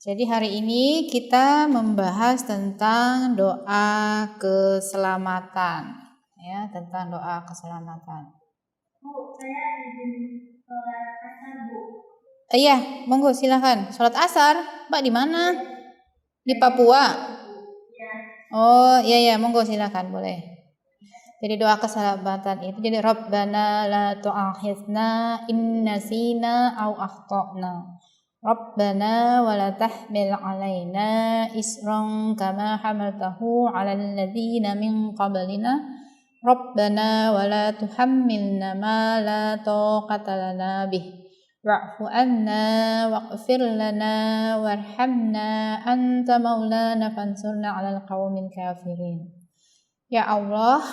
Jadi hari ini kita membahas tentang doa keselamatan, ya, tentang doa keselamatan. Bu, saya izin sholat asar, Bu. Iya, monggo silakan. Sholat asar, Mbak di mana? Di Papua. Ya. Oh, iya, monggo silakan, boleh. Jadi doa keselamatan itu jadi Rabbana la tu'akhidna in nasina au akhtana. Rabbana wa la tahmil 'alaina isran kama hamaltahu 'alal ladzina min qablina. Rabbana wa la tuhammilna ma la taqata lana bih. Wa'fu 'anna waghfir lana warhamna anta maulana fansurna 'alal qaumil kafirin. Ya Allah,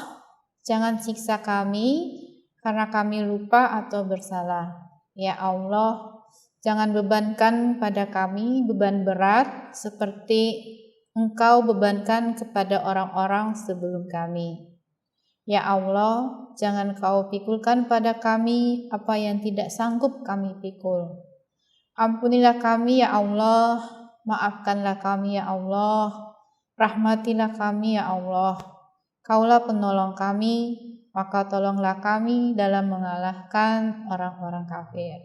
jangan siksa kami karena kami lupa atau bersalah. Ya Allah, jangan bebankan pada kami beban berat seperti Engkau bebankan kepada orang-orang sebelum kami. Ya Allah, jangan Kau pikulkan pada kami apa yang tidak sanggup kami pikul. Ampunilah kami ya Allah, maafkanlah kami ya Allah, rahmatilah kami ya Allah. Kaulah penolong kami, maka tolonglah kami dalam mengalahkan orang-orang kafir.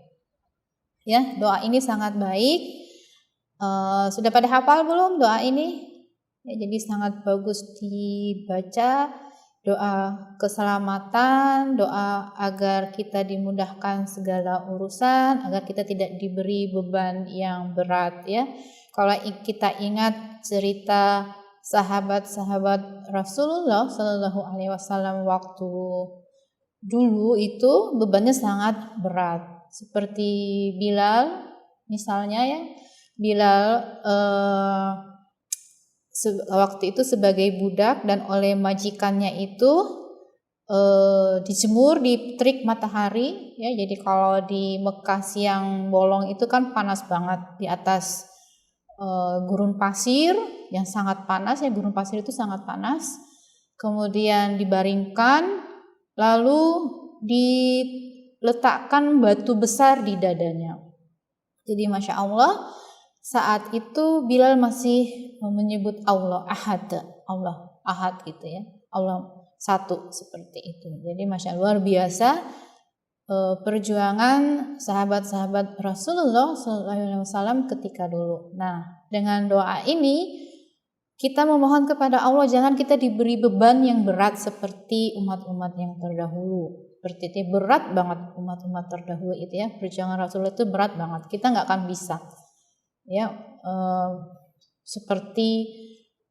Ya, doa ini sangat baik. Sudah pada hafal belum doa ini? Ya, jadi sangat bagus dibaca. Doa keselamatan, doa agar kita dimudahkan segala urusan, agar kita tidak diberi beban yang berat, ya. Kalau kita ingat cerita sahabat-sahabat Rasulullah Shallallahu Alaihi Wasallam waktu dulu itu bebannya sangat berat, seperti Bilal misalnya, ya. Bilal waktu itu sebagai budak dan oleh majikannya itu dijemur di terik matahari, ya. Jadi kalau di Mekah siang bolong itu kan panas banget di atas gurun pasir yang sangat panas, ya. Gurun pasir itu sangat panas. Kemudian dibaringkan, lalu diletakkan batu besar di dadanya. Jadi Masya Allah, saat itu Bilal masih menyebut Allah Ahad, Allah Ahad gitu, ya, Allah satu, seperti itu. Jadi Masya Allah, luar biasa perjuangan sahabat-sahabat Rasulullah SAW ketika dulu. Nah, dengan doa ini kita memohon kepada Allah jangan kita diberi beban yang berat seperti umat-umat yang terdahulu. Seperti itu, berat banget umat-umat terdahulu itu, ya. Perjuangan Rasulullah itu berat banget. Kita nggak akan bisa, ya, seperti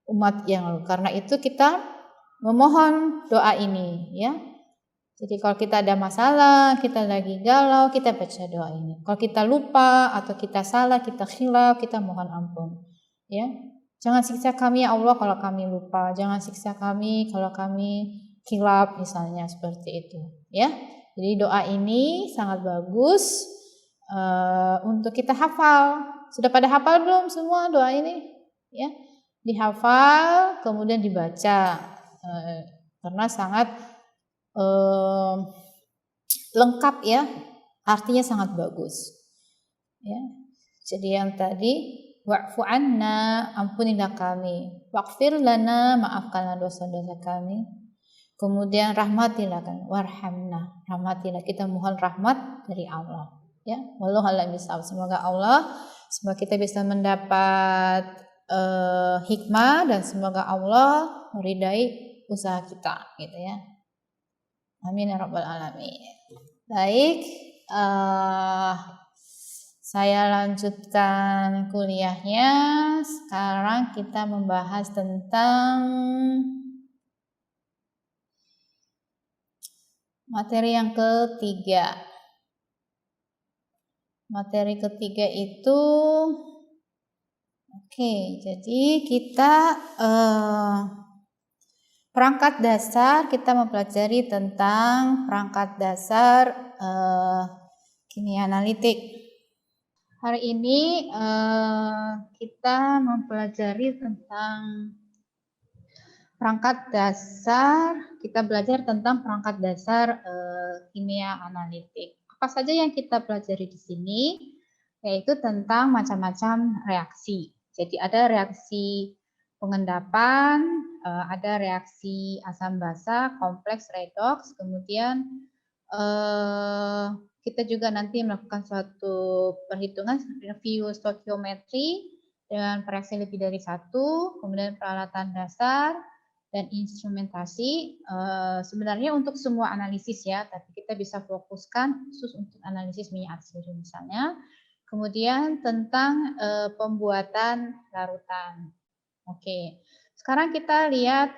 umat yang lalu. Karena itu kita memohon doa ini, ya. Jadi kalau kita ada masalah, kita lagi galau, kita baca doa ini. Kalau kita lupa atau kita salah, kita khilaf, kita mohon ampun, ya. Jangan siksa kami ya Allah kalau kami lupa, jangan siksa kami kalau kami khilaf misalnya, seperti itu, ya. Jadi doa ini sangat bagus untuk kita hafal. Sudah pada hafal belum semua doa ini? Ya, dihafal kemudian dibaca karena sangat lengkap, ya. Artinya sangat bagus, ya. Jadi yang tadi wa'fu anna, ampunilah kami, waghfir lana, maafkanlah dosa-dosa kami, kemudian rahmatilah kan, warhamna, rahmatilah, kita mohon rahmat dari Allah, ya. Wallahu a'lam bishawab. Semoga kita bisa mendapat hikmah dan semoga Allah meridai usaha kita, gitu, ya. Amin ya rabbal alamin. Baik, saya lanjutkan kuliahnya. Sekarang kita membahas tentang materi yang ketiga. Materi ketiga itu, jadi kita perangkat dasar, kita mempelajari tentang perangkat dasar kimia analitik. Hari ini kita mempelajari tentang perangkat dasar, kita belajar tentang perangkat dasar kimia analitik. Apa saja yang kita pelajari di sini? yaitu tentang macam-macam reaksi. Jadi ada reaksi pengendapan, ada reaksi asam basa, kompleks redoks, kemudian kita juga nanti melakukan suatu perhitungan review stoichiometry dengan reaksi lebih dari satu, kemudian peralatan dasar dan instrumentasi. Sebenarnya untuk semua analisis ya, tapi kita bisa fokuskan khusus untuk analisis minyak atsiri misalnya. Kemudian tentang pembuatan larutan. Oke, sekarang kita lihat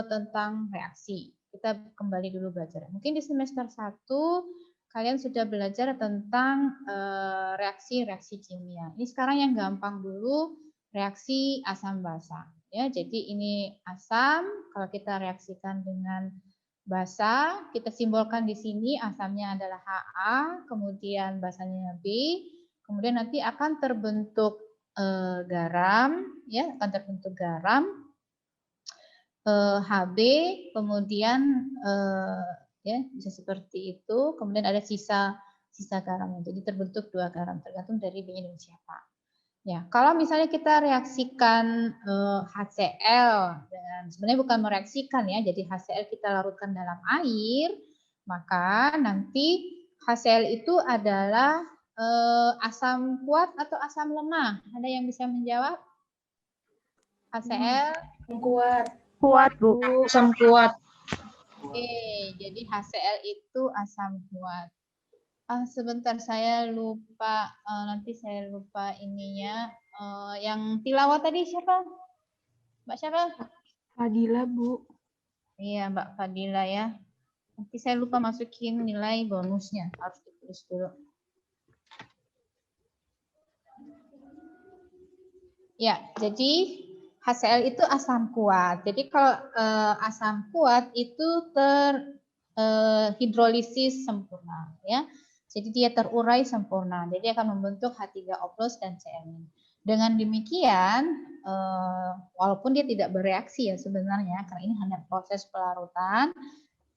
tentang reaksi. Kita kembali dulu belajar. Mungkin di semester 1 kalian sudah belajar tentang reaksi-reaksi kimia. Ini sekarang yang gampang dulu, reaksi asam basa. Ya, jadi ini asam, kalau kita reaksikan dengan basa, kita simbolkan di sini asamnya adalah Ha, kemudian basanya B, kemudian nanti akan terbentuk garam, ya akan terbentuk garam, Hb, kemudian ya bisa seperti itu, kemudian ada sisa garamnya. Jadi terbentuk 2 garam tergantung dari B-nya dan siapa. Ya, kalau misalnya kita reaksikan HCl dengan sebenarnya bukan mereaksikan ya, jadi HCl kita larutkan dalam air, maka nanti HCl itu adalah asam kuat atau asam lemah? Ada yang bisa menjawab? HCl Kuat. Kuat, Bu. Asam kuat. Oke, jadi HCl itu asam kuat. Sebentar saya lupa, nanti saya lupa ininya. Yang tilawah tadi siapa? Mbak siapa? Fadila, Bu. Iya, Mbak Fadila ya. Nanti saya lupa masukin nilai bonusnya, harus ditulis dulu. Ya, jadi HCl itu asam kuat. Jadi kalau asam kuat itu hidrolisis sempurna ya. Jadi dia terurai sempurna. Jadi akan membentuk H3O+ dan Cl-. Dengan demikian walaupun dia tidak bereaksi ya sebenarnya karena ini hanya proses pelarutan,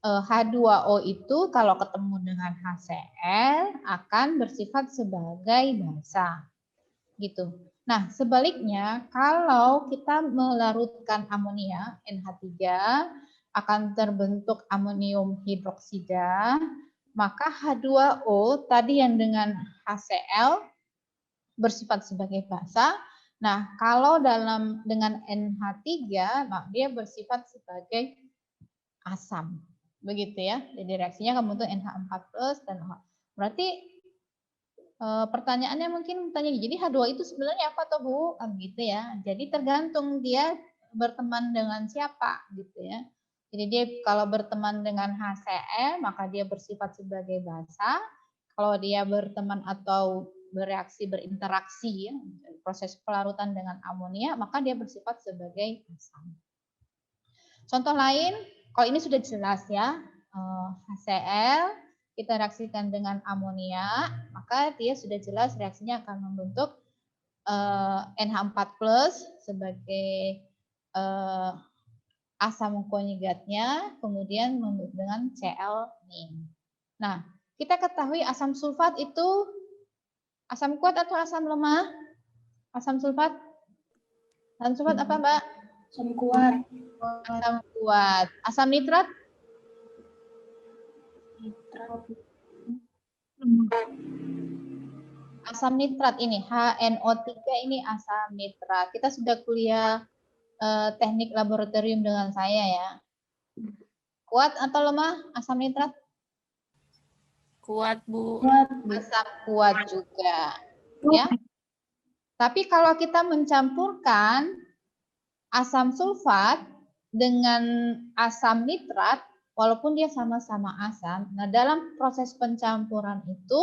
H2O itu kalau ketemu dengan HCl akan bersifat sebagai basa. Gitu. Nah, sebaliknya kalau kita melarutkan amonia NH3 akan terbentuk amonium hidroksida, maka H2O tadi yang dengan HCl bersifat sebagai basa. Nah, kalau dengan NH3, nah dia bersifat sebagai asam. Begitu ya. Jadi reaksinya akan membentuk NH4+ dan OH. Berarti pertanyaannya mungkin tanya, jadi H2 itu sebenarnya apa toh Bu? Gitu ya. Jadi tergantung dia berteman dengan siapa gitu ya. Jadi dia kalau berteman dengan HCl maka dia bersifat sebagai basa. Kalau dia berteman atau bereaksi berinteraksi ya, proses pelarutan dengan amonia maka dia bersifat sebagai asam. Contoh lain, kalau ini sudah jelas ya, HCl kita reaksikan dengan amonia, maka dia sudah jelas reaksinya akan membentuk NH4+ sebagai asam konjugatnya, kemudian membentuk dengan Cl-. Nah, kita ketahui asam sulfat itu asam kuat atau asam lemah? Asam sulfat? Asam sulfat apa, Mbak? Asam kuat. Asam kuat. Asam nitrat? Asam nitrat ini, HNO3 ini asam nitrat. Kita sudah kuliah teknik laboratorium dengan saya ya. Kuat atau lemah asam nitrat? Kuat, Bu. Asam kuat juga. Ya. Tapi kalau kita mencampurkan asam sulfat dengan asam nitrat, walaupun dia sama-sama asam, nah dalam proses pencampuran itu,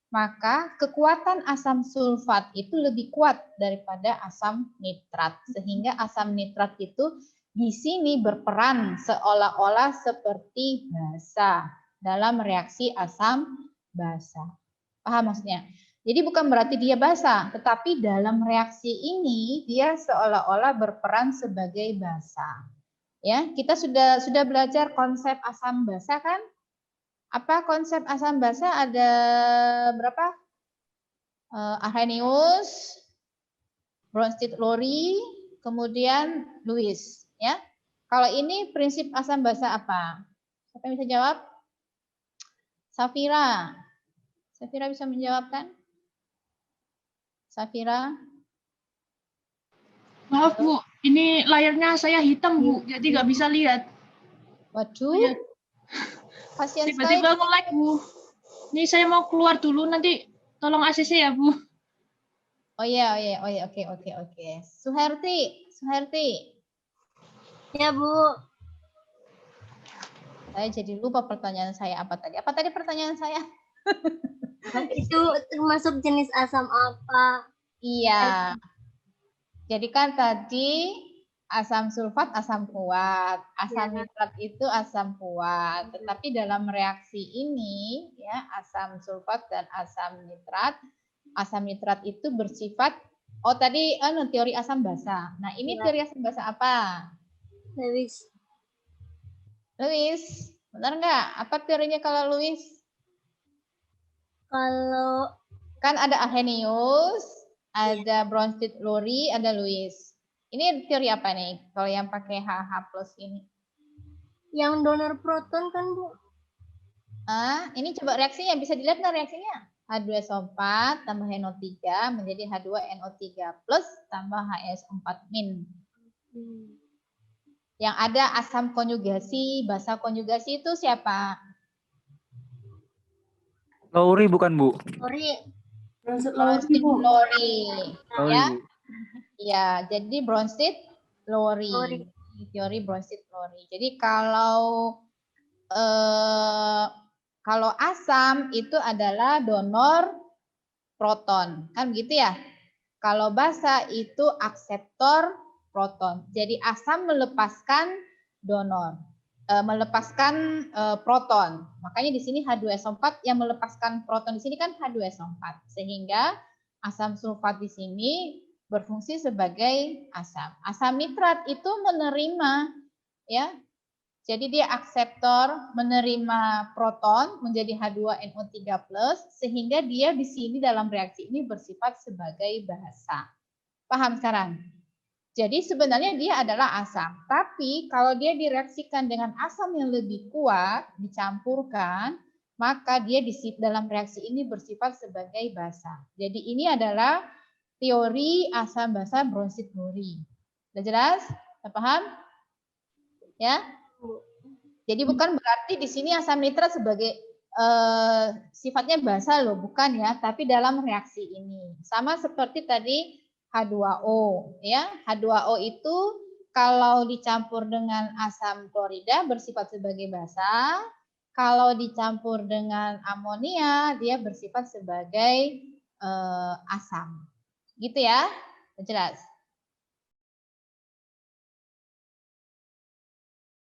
maka kekuatan asam sulfat itu lebih kuat daripada asam nitrat. Sehingga asam nitrat itu di sini berperan seolah-olah seperti basa dalam reaksi asam basa. Paham maksudnya? Jadi bukan berarti dia basa, tetapi dalam reaksi ini dia seolah-olah berperan sebagai basa. Ya, kita sudah belajar konsep asam basa kan? Apa konsep asam basa? Ada berapa? Arrhenius, Bronsted Lowry, kemudian Lewis, ya. Kalau ini prinsip asam basa apa? Siapa yang bisa jawab? Safira. Safira bisa menjawabkan? Safira? Maaf Bu, ini layarnya saya hitam Bu, jadi nggak bisa lihat. Waduh, Ya, kasihan sekali. tiba-tiba nge-lag Bu. Ini saya mau keluar dulu, nanti tolong ACC ya Bu. Oh iya, oke. Suherti. Ya, Bu. Saya jadi lupa pertanyaan saya apa tadi. Apa tadi pertanyaan saya? Itu termasuk jenis asam apa? Iya. Jadi kan tadi asam sulfat asam kuat, asam nitrat itu asam kuat. Tetapi dalam reaksi ini ya asam sulfat dan asam nitrat itu bersifat tadi teori asam basa. Nah, ini teori asam basa apa? Lewis. Lewis, benar nggak? Apa teorinya kalau Lewis? Kalau Kan ada Arrhenius, ada Bronsted Lowry, ada Lewis. Ini teori apa nih? Kalau yang pakai HH plus ini? yang donor proton kan, Bu? Ini coba reaksinya, bisa dilihat nggak reaksinya? H2SO4 tambah NO3 menjadi H2NO3 plus tambah HS4-. Yang ada asam konjugasi, basa konjugasi itu siapa? Lowry bukan Bu? Lowry. Bronsted Lowry. Ya. Bu. Iya, jadi Bronsted Lowry. Teori Bronsted Lowry. Jadi kalau asam itu adalah donor proton, kan begitu ya? Kalau basa itu akseptor proton. Jadi asam melepaskan donor, melepaskan proton. Makanya di sini H2SO4 yang melepaskan proton di sini kan H2SO4. Sehingga asam sulfat di sini berfungsi sebagai asam. Asam nitrat itu menerima, ya. Jadi dia akseptor menerima proton menjadi H2NO3+, sehingga dia di sini dalam reaksi ini bersifat sebagai basa. Paham sekarang? Jadi sebenarnya dia adalah asam, tapi kalau dia direaksikan dengan asam yang lebih kuat, dicampurkan, maka dia di dalam reaksi ini bersifat sebagai basa. Jadi ini adalah teori asam basa Bronsted Lowry. Sudah jelas? Sudah paham? Ya? Jadi bukan berarti di sini asam nitrat sebagai sifatnya basa loh, bukan ya, tapi dalam reaksi ini. Sama seperti tadi H2O, ya. H2O itu kalau dicampur dengan asam klorida bersifat sebagai basa, kalau dicampur dengan amonia dia bersifat sebagai asam. Gitu ya? Jelas?